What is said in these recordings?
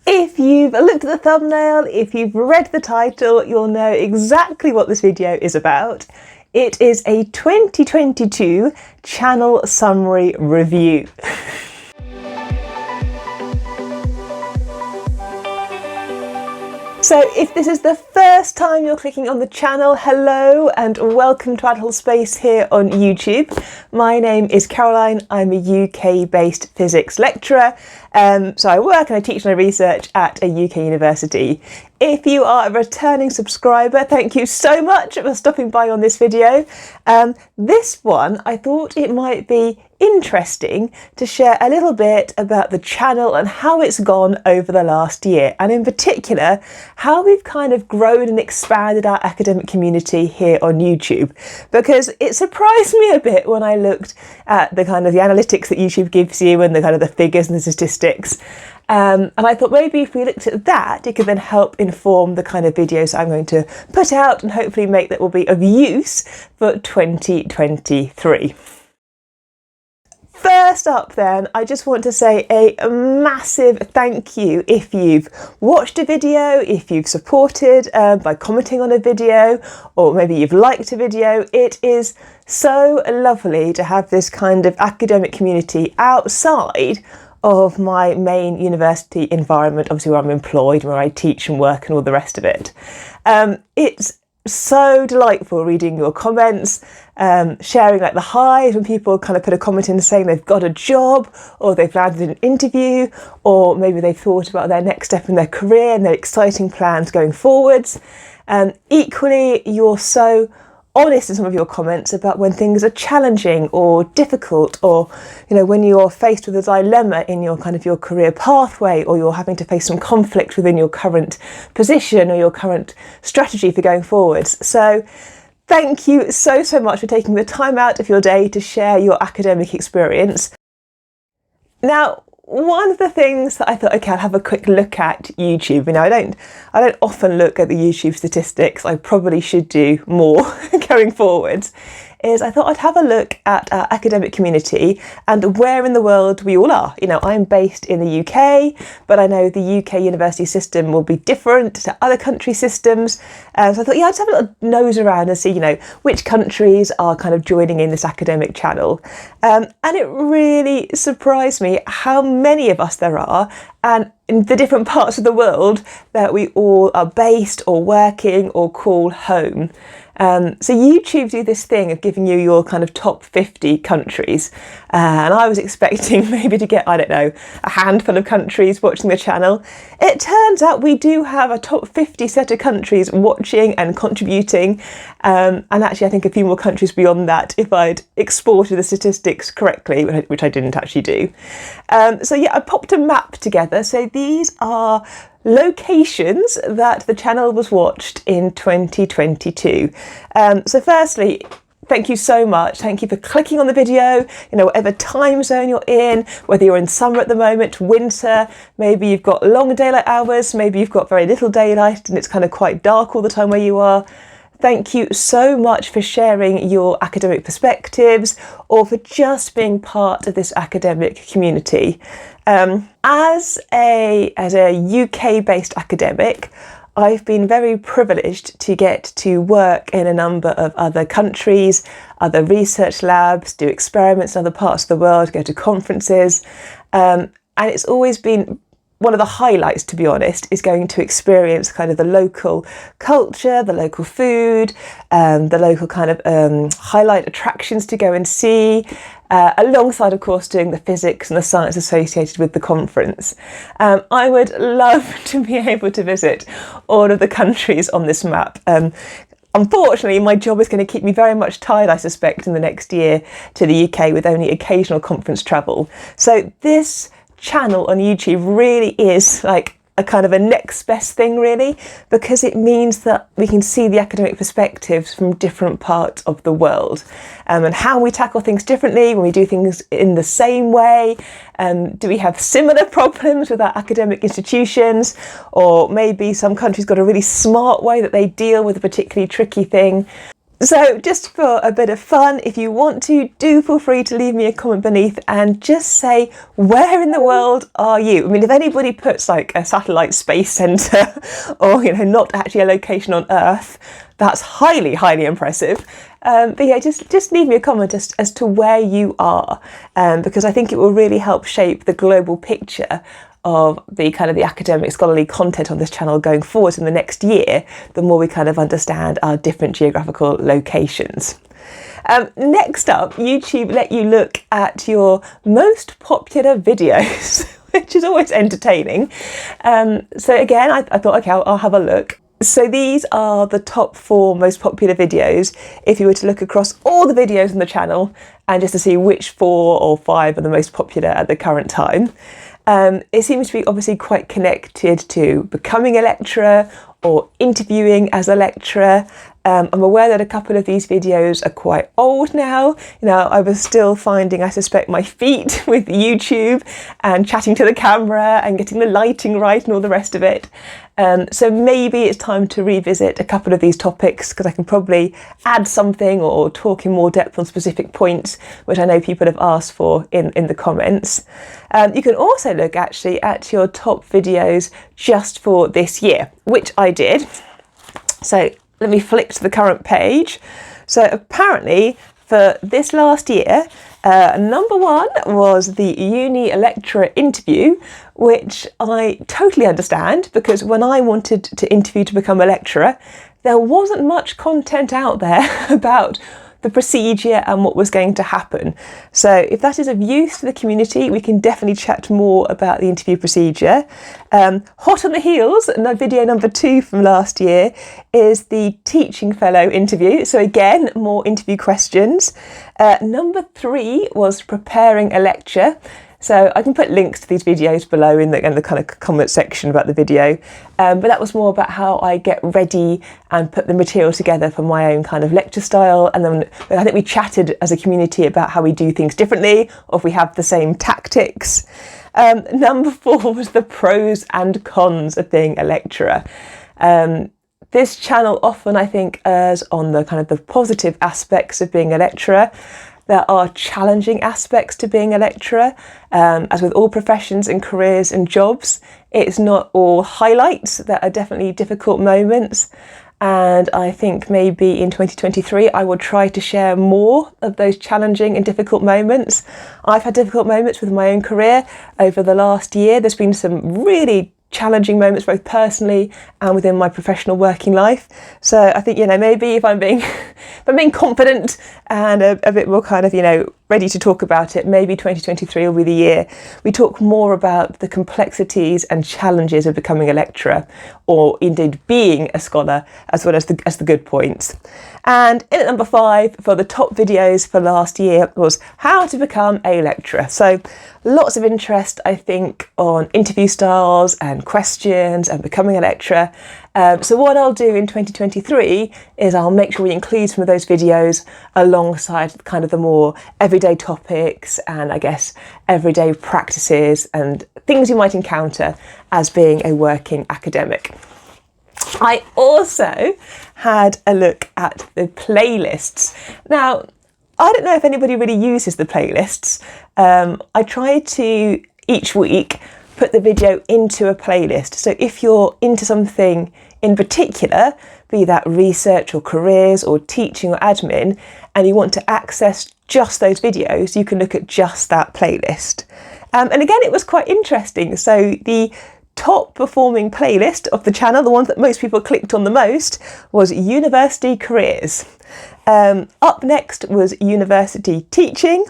If you've looked at the thumbnail, if you've read the title, you'll know exactly what this video is about. It is a 2022 channel summary review. So if this is the first time you're clicking on the channel, hello and welcome to Adult Space here on YouTube. My name is Caroline, I'm a UK-based physics lecturer, so I work and I teach and I research at a UK university. If you are a returning subscriber, thank you so much for stopping by on this video. This one, I thought it might be interesting to share a little bit about the channel and how it's gone over the last year, and in particular how we've kind of grown and expanded our academic community here on YouTube, because it surprised me a bit when I looked at the kind of the analytics that YouTube gives you and the kind of the figures and the statistics. And I thought maybe if we looked at that, it could then help inform the kind of videos I'm going to put out and hopefully make that will be of use for 2023. First up then, I just want to say a massive thank you if you've watched a video, if you've supported by commenting on a video, or maybe you've liked a video. It is so lovely to have this kind of academic community outside of my main university environment, obviously where I'm employed, where I teach and work and all the rest of it. It's so delightful reading your comments, sharing like the highs when people kind of put a comment in saying they've got a job or they've landed an interview, or maybe they've thought about their next step in their career and their exciting plans going forwards. Equally, you're so honest in some of your comments about when things are challenging or difficult, or when you're faced with a dilemma in your kind of your career pathway, or you're having to face some conflict within your current position or your current strategy for going forwards. So thank you so much for taking the time out of your day to share your academic experience. Now, one of the things that I thought, okay, I'll have a quick look at YouTube. I don't often look at the YouTube statistics. I probably should do more going forwards. Is I thought I'd have a look at our academic community and where in the world we all are. I'm based in the UK, but I know the UK university system will be different to other country systems. So I thought, yeah, I'd just have a little nose around and see, which countries are kind of joining in this academic channel. And it really surprised me how many of us there are, and in the different parts of the world that we all are based or working or call home. So YouTube do this thing of giving you your kind of top 50 countries, and I was expecting maybe to get, I don't know, a handful of countries watching the channel. It turns out we do have a top 50 set of countries watching and contributing, and actually I think a few more countries beyond that if I'd exported the statistics correctly, which I didn't actually do. So yeah, I popped a map together. So these are locations that the channel was watched in 2022. So firstly, thank you so much. Thank you for clicking on the video, whatever time zone you're in, whether you're in summer at the moment, winter, maybe you've got long daylight hours, maybe you've got very little daylight and it's kind of quite dark all the time where you are. Thank you so much for sharing your academic perspectives or for just being part of this academic community. As a UK-based academic, I've been very privileged to get to work in a number of other countries, other research labs, do experiments in other parts of the world, go to conferences, and it's always been one of the highlights, to be honest, is going to experience kind of the local culture, the local food, the local kind of highlight attractions to go and see, alongside, of course, doing the physics and the science associated with the conference. I would love to be able to visit all of the countries on this map. Unfortunately, my job is going to keep me very much tied, I suspect, in the next year to the UK with only occasional conference travel. So this channel on YouTube really is like a kind of a next best thing, really, because it means that we can see the academic perspectives from different parts of the world, and how we tackle things differently, when we do things in the same way. Do we have similar problems with our academic institutions, or maybe some countries got a really smart way that they deal with a particularly tricky thing? So just for a bit of fun, if you want to, do feel free to leave me a comment beneath and just say, where in the world are you? I mean, if anybody puts like a satellite space centre or, not actually a location on Earth, that's highly, highly impressive. But yeah, just leave me a comment as to where you are, because I think it will really help shape the global picture of the kind of the academic scholarly content on this channel going forward in the next year, the more we kind of understand our different geographical locations. Next up, YouTube let you look at your most popular videos, which is always entertaining. So again, I thought, okay, I'll have a look. So these are the top 4 most popular videos if you were to look across all the videos on the channel and just to see which 4 or 5 are the most popular at the current time. It seems to be obviously quite connected to becoming a lecturer or interviewing as a lecturer. I'm aware that a couple of these videos are quite old now. I was still finding, I suspect, my feet with YouTube and chatting to the camera and getting the lighting right and all the rest of it. So maybe it's time to revisit a couple of these topics, because I can probably add something or talk in more depth on specific points, which I know people have asked for in the comments. You can also look actually at your top videos just for this year, which I did. So let me flick to the current page. So apparently for this last year, number 1 was the uni lecturer interview, which I totally understand, because when I wanted to interview to become a lecturer, there wasn't much content out there about the procedure and what was going to happen. So if that is of use to the community, we can definitely chat more about the interview procedure. Hot on the heels, video number 2 from last year is the teaching fellow interview. So again, more interview questions. Number 3 was preparing a lecture. So I can put links to these videos below in the kind of comment section about the video. But that was more about how I get ready and put the material together for my own kind of lecture style. And then I think we chatted as a community about how we do things differently, or if we have the same tactics. Number 4 was the pros and cons of being a lecturer. This channel often, I think, errs on the kind of the positive aspects of being a lecturer. There are challenging aspects to being a lecturer. As with all professions and careers and jobs, it's not all highlights. There are definitely difficult moments. And I think maybe in 2023, I will try to share more of those challenging and difficult moments. I've had difficult moments with my own career over the last year. There's been some really challenging moments, both personally and within my professional working life. So I think, maybe if I'm being confident and a bit more kind of, ready to talk about it, maybe 2023 will be the year we talk more about the complexities and challenges of becoming a lecturer, or indeed being a scholar, as well as the good points. And in at number 5 for the top videos for last year was how to become a lecturer. So lots of interest, I think, on interview styles and questions and becoming a lecturer. So what I'll do in 2023 is I'll make sure we include some of those videos alongside kind of the more everyday topics and, I guess, everyday practices and things you might encounter as being a working academic. I also had a look at the playlists. Now, I don't know if anybody really uses the playlists. I try to each week put the video into a playlist. So if you're into something in particular, be that research or careers or teaching or admin, and you want to access just those videos, you can look at just that playlist. And again, it was quite interesting. So the top performing playlist of the channel, the one that most people clicked on the most, was university careers. Up next was university teaching.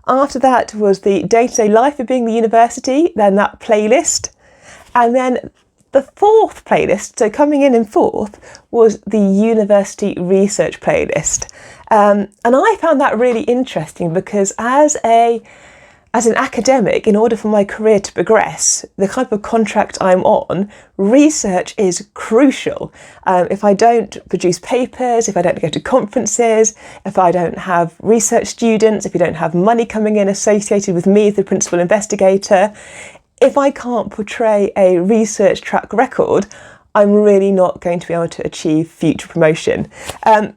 After that was the day-to-day life of being the university, then that playlist. And then the 4th playlist, so coming in 4th, was the university research playlist. And I found that really interesting because as an academic, in order for my career to progress, the type of contract I'm on, research is crucial. If I don't produce papers, if I don't go to conferences, if I don't have research students, if you don't have money coming in associated with me as the principal investigator, if I can't portray a research track record, I'm really not going to be able to achieve future promotion.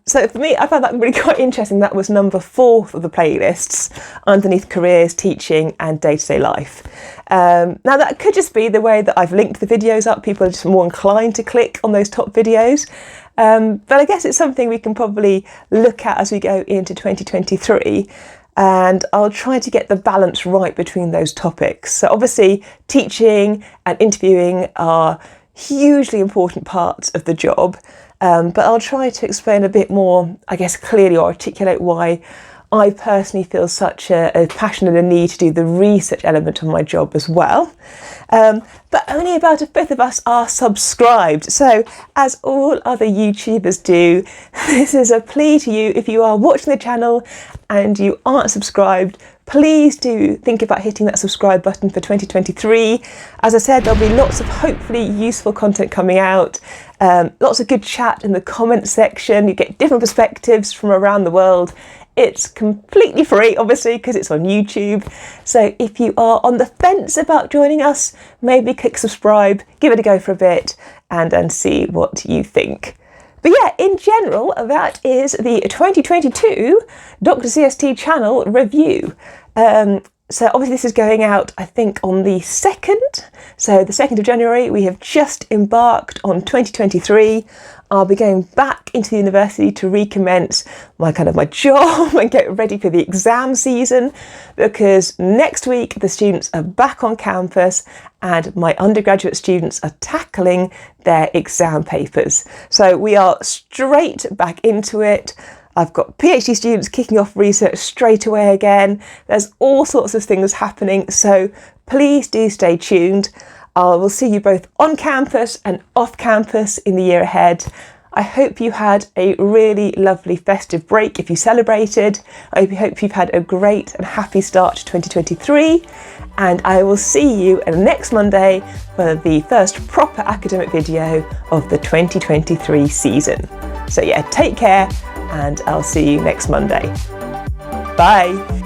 So for me, I found that really quite interesting. That was number 4 of the playlists underneath careers, teaching and day-to-day life. Now that could just be the way that I've linked the videos up. People are just more inclined to click on those top videos. But I guess it's something we can probably look at as we go into 2023. And I'll try to get the balance right between those topics. So obviously teaching and interviewing are hugely important parts of the job, but I'll try to explain a bit more, I guess, clearly, or articulate why I personally feel such a passion and a need to do the research element of my job as well. But only about a fifth of us are subscribed. So as all other YouTubers do, this is a plea to you. If you are watching the channel and you aren't subscribed, please do think about hitting that subscribe button for 2023. As I said, there'll be lots of hopefully useful content coming out, lots of good chat in the comments section. You get different perspectives from around the world. It's completely free, obviously, because it's on YouTube. So if you are on the fence about joining us, maybe click subscribe, give it a go for a bit, and see what you think. But yeah, in general, that is the 2022 Dr. CST channel review. So obviously this is going out, I think, on the 2nd. So the 2nd of January, we have just embarked on 2023. I'll be going back into the university to recommence my job and get ready for the exam season, because next week the students are back on campus and my undergraduate students are tackling their exam papers. So we are straight back into it. I've got PhD students kicking off research straight away again. There's all sorts of things happening, so please do stay tuned. I will see you both on campus and off campus in the year ahead. I hope you had a really lovely festive break if you celebrated. I hope you've had a great and happy start to 2023. And I will see you next Monday for the first proper academic video of the 2023 season. So yeah, take care and I'll see you next Monday. Bye.